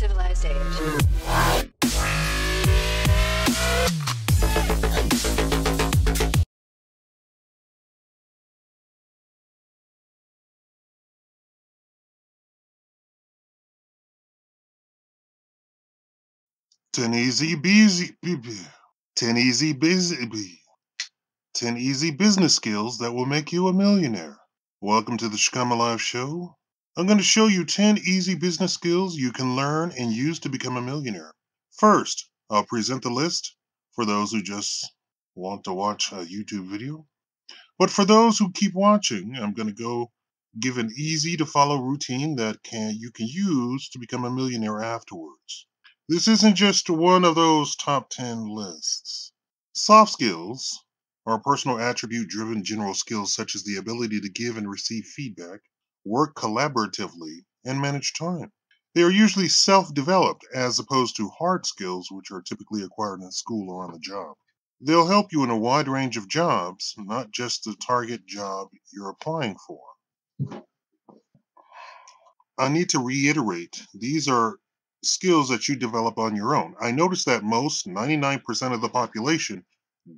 civilized age. 10 easy busy 10 easy busy 10 easy business skills that will make you a millionaire. Welcome to the Shakaama Live Show. I'm going to show you 10 easy business skills you can learn and use to become a millionaire. First, I'll present the list for those who just want to watch a YouTube video. But for those who keep watching, I'm going to go give an easy to follow routine that you can use to become a millionaire afterwards. This isn't just one of those top 10 lists. Soft skills are personal attribute driven general skills such as the ability to give and receive feedback, work collaboratively, and manage time. They are usually self developed as opposed to hard skills, which are typically acquired in school or on the job. They'll help you in a wide range of jobs, not just the target job you're applying for. I need to reiterate, these are skills that you develop on your own. I noticed that most, 99% of the population,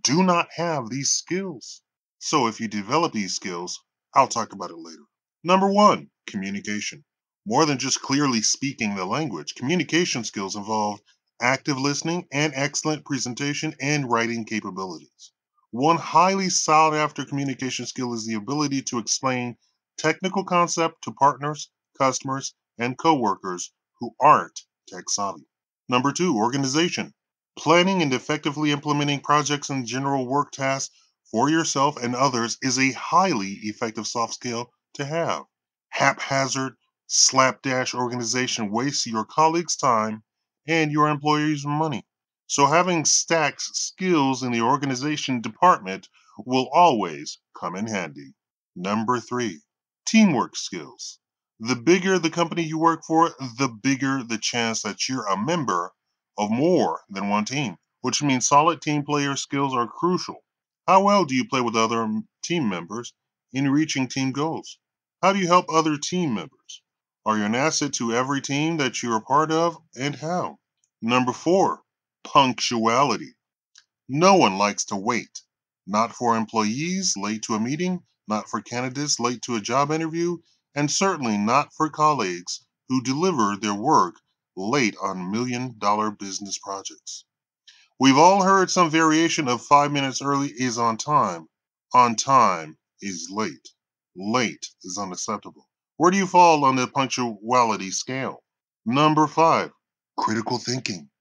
do not have these skills. So if you develop these skills, I'll talk about it later. Number one, communication. More than just clearly speaking the language, communication skills involve active listening and excellent presentation and writing capabilities. One highly sought after communication skill is the ability to explain technical concept to partners, customers, and coworkers who aren't tech savvy. Number two, organization. Planning and effectively implementing projects and general work tasks for yourself and others is a highly effective soft skill to have. Haphazard, slapdash organization wastes your colleagues' time and your employers' money. So having stacked skills in the organization department will always come in handy. Number three, teamwork skills. The bigger the company you work for, the bigger the chance that you're a member of more than one team, which means solid team player skills are crucial. How well do you play with other team members in reaching team goals? How do you help other team members? Are you an asset to every team that you're a part of, and how? Number four, punctuality. No one likes to wait. Not for employees late to a meeting, not for candidates late to a job interview, and certainly not for colleagues who deliver their work late on million-dollar business projects. We've all heard some variation of 5 minutes early is on time. On time is late. Late is unacceptable. Where do you fall on the punctuality scale? Number five, critical thinking.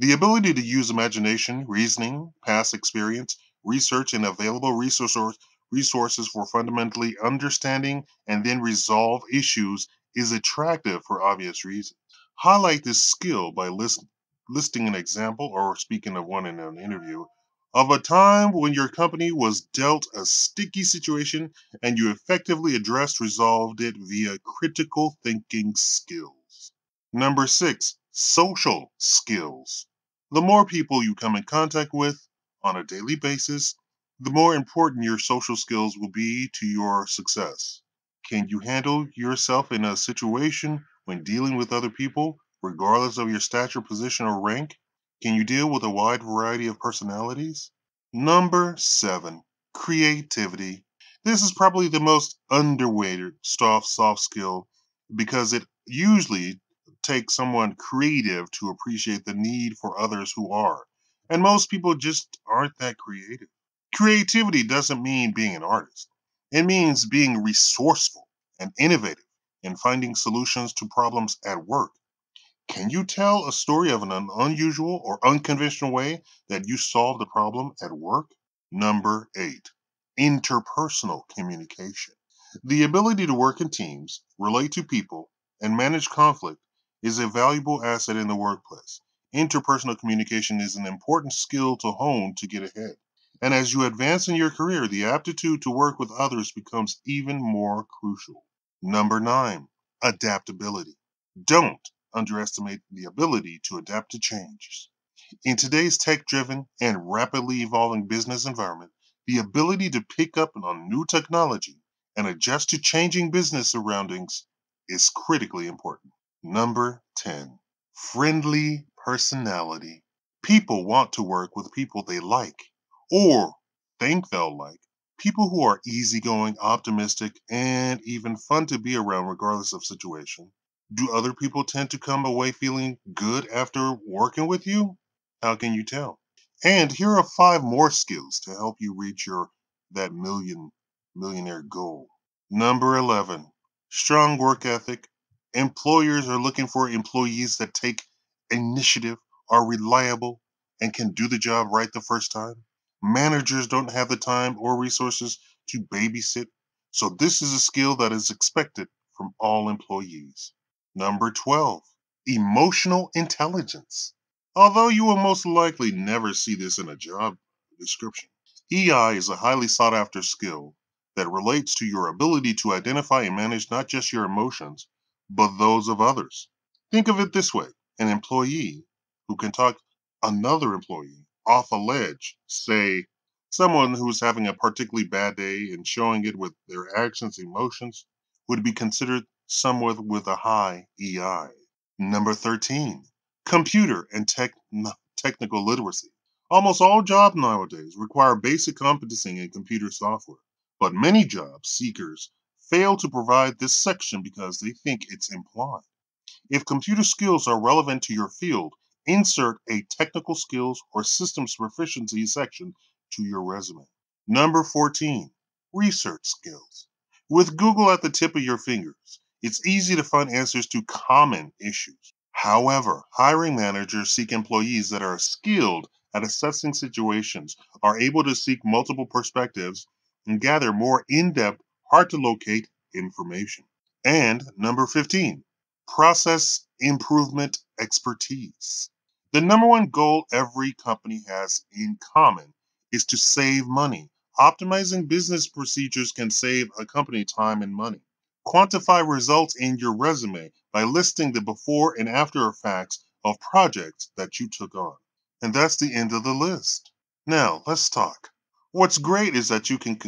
The ability to use imagination, reasoning, past experience, research, and available resources for fundamentally understanding and then resolve issues is attractive for obvious reasons. Highlight this skill by listing an example or speaking of one in an interview of a time when your company was dealt a sticky situation and you effectively resolved it via critical thinking skills. Number six, social skills. The more people you come in contact with on a daily basis, the more important your social skills will be to your success. Can you handle yourself in a situation when dealing with other people, regardless of your stature, position, or rank? Can you deal with a wide variety of personalities? Number seven, creativity. This is probably the most underrated soft skill because it usually takes someone creative to appreciate the need for others who are. And most people just aren't that creative. Creativity doesn't mean being an artist. It means being resourceful and innovative in finding solutions to problems at work. Can you tell a story of an unusual or unconventional way that you solved a problem at work? Number eight, interpersonal communication. The ability to work in teams, relate to people, and manage conflict is a valuable asset in the workplace. Interpersonal communication is an important skill to hone to get ahead. And as you advance in your career, the aptitude to work with others becomes even more crucial. Number nine, adaptability. Don't underestimate the ability to adapt to changes. In today's tech-driven and rapidly evolving business environment, the ability to pick up on new technology and adjust to changing business surroundings is critically important. Number 10, Friendly personality. People want to work with people they like or think they'll like. People who are easygoing, optimistic, and even fun to be around regardless of situation. Do other people tend to come away feeling good after working with you? How can you tell? And here are 5 more skills to help you reach your that millionaire goal. Number 11, strong work ethic. Employers are looking for employees that take initiative, are reliable, and can do the job right the first time. Managers don't have the time or resources to babysit, so this is a skill that is expected from all employees. Number 12, emotional intelligence. Although you will most likely never see this in a job description, EI is a highly sought after skill that relates to your ability to identify and manage not just your emotions, but those of others. Think of it this way: an employee who can talk another employee off a ledge, say someone who's having a particularly bad day and showing it with their actions, emotions, would be considered someone with a high EI. Number 13, computer and technical literacy. Almost all jobs nowadays require basic competency in computer software, but many job seekers fail to provide this section because they think it's implied. If computer skills are relevant to your field, insert a technical skills or systems proficiency section to your resume. Number 14, research skills. With Google at the tip of your fingers, it's easy to find answers to common issues. However, hiring managers seek employees that are skilled at assessing situations, are able to seek multiple perspectives, and gather more in depth, hard to locate information. And number 15, process improvement expertise. The number one goal every company has in common is to save money. Optimizing business procedures can save a company time and money. Quantify results in your resume by listing the before and after effects of projects that you took on. And that's the end of the list. Now, let's talk. What's great is that you can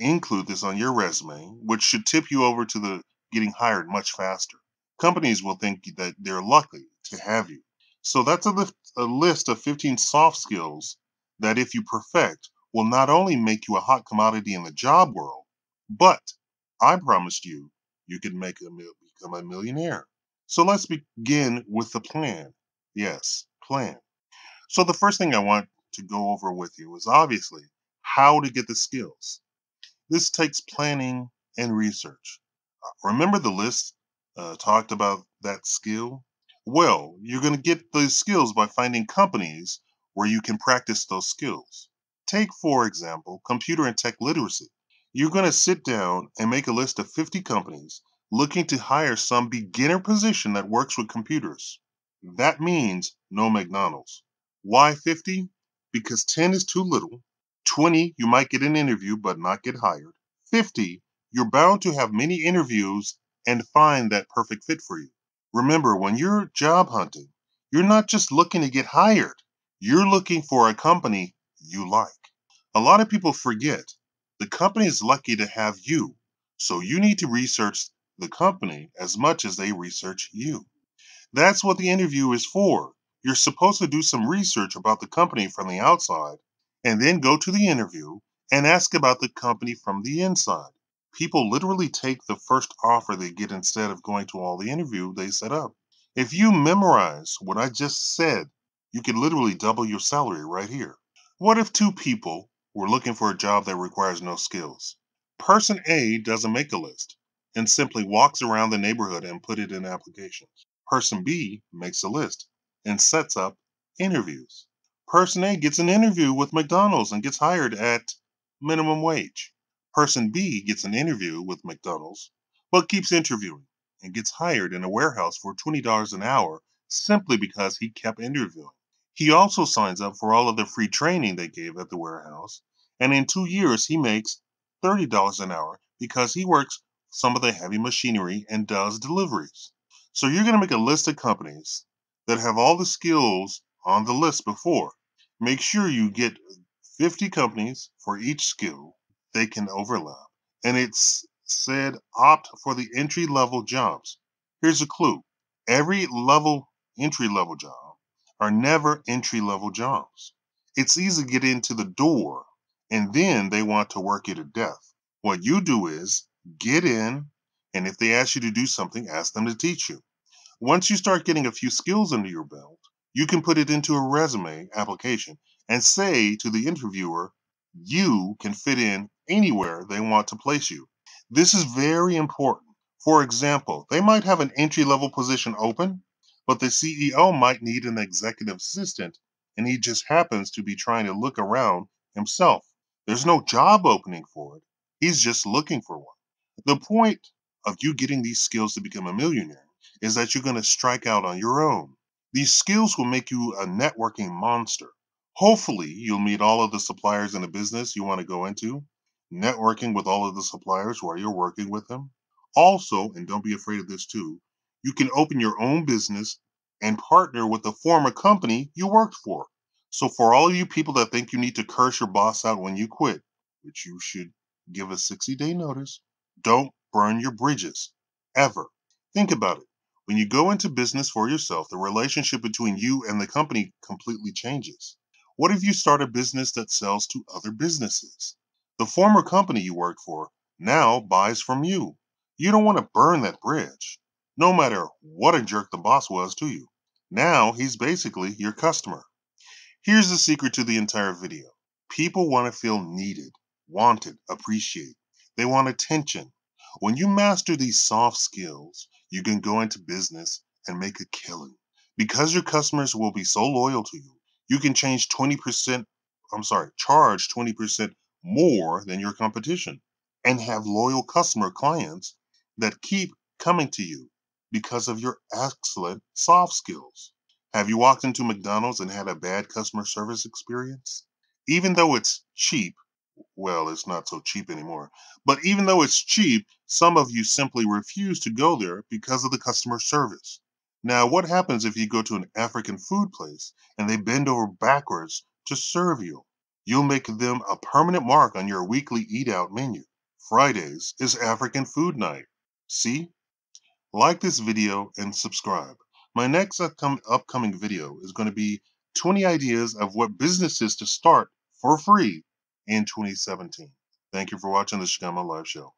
include this on your resume, which should tip you over to the getting hired much faster. Companies will think that they're lucky to have you. So that's a list of 15 soft skills that, if you perfect, will not only make you a hot commodity in the job world, but I promised you, you can become a millionaire. So let's begin with the plan. Yes, plan. So the first thing I want to go over with you is obviously how to get the skills. This takes planning and research. Remember the list talked about that skill? Well, you're going to get those skills by finding companies where you can practice those skills. Take, for example, computer and tech literacy. You're going to sit down and make a list of 50 companies looking to hire some beginner position that works with computers. That means no McDonald's. Why 50? Because 10 is too little. 20, you might get an interview but not get hired. 50, you're bound to have many interviews and find that perfect fit for you. Remember, when you're job hunting, you're not just looking to get hired, you're looking for a company you like. A lot of people forget the company is lucky to have you, so you need to research the company as much as they research you. That's what the interview is for. You're supposed to do some research about the company from the outside and then go to the interview and ask about the company from the inside. People literally take the first offer they get instead of going to all the interview they set up. If you memorize what I just said, you could literally double your salary right here. What if 2 people were looking for a job that requires no skills? Person A doesn't make a list and simply walks around the neighborhood and put it in applications. Person B makes a list and sets up interviews. Person A gets an interview with McDonald's and gets hired at minimum wage. Person B gets an interview with McDonald's but keeps interviewing and gets hired in a warehouse for $20 an hour simply because he kept interviewing. He also signs up for all of the free training they gave at the warehouse, and in 2 years he makes $30 an hour because he works some of the heavy machinery and does deliveries. So you're going to make a list of companies that have all the skills on the list before. Make sure you get 50 companies for each skill they can overlap. And it's said opt for the entry level jobs. Here's a clue. Every entry level job are never entry level jobs. It's easy to get into the door and then they want to work you to death. What you do is get in, and if they ask you to do something, ask them to teach you. Once you start getting a few skills under your belt, you can put it into a resume application and say to the interviewer, you can fit in anywhere they want to place you. This is very important. For example, they might have an entry level position open, but the CEO might need an executive assistant, and he just happens to be trying to look around himself. There's no job opening for it. He's just looking for one. The point of you getting these skills to become a millionaire is that you're going to strike out on your own. These skills will make you a networking monster. Hopefully, you'll meet all of the suppliers in the business you want to go into, networking with all of the suppliers while you're working with them. Also, and don't be afraid of this too, you can open your own business and partner with the former company you worked for. So, for all of you people that think you need to curse your boss out when you quit, which you should give a 60-day notice, don't burn your bridges. Ever. Think about it. When you go into business for yourself, the relationship between you and the company completely changes. What if you start a business that sells to other businesses? The former company you worked for now buys from you. You don't want to burn that bridge, no matter what a jerk the boss was to you. Now he's basically your customer. Here's the secret to the entire video. People want to feel needed, wanted, appreciated. They want attention. When you master these soft skills, you can go into business and make a killing. Because your customers will be so loyal to you, you can charge 20% more than your competition and have loyal customer clients that keep coming to you because of your excellent soft skills. Have you walked into McDonald's and had a bad customer service experience? Even though it's cheap, well, it's not so cheap anymore, but even though it's cheap, some of you simply refuse to go there because of the customer service. Now, what happens if you go to an African food place and they bend over backwards to serve you? You'll make them a permanent mark on your weekly eat out menu. Fridays is African food night. See? Like this video and subscribe. My next upcoming video is going to be 20 ideas of what businesses to start for free in 2017. Thank you for watching the Shakaama Live Show.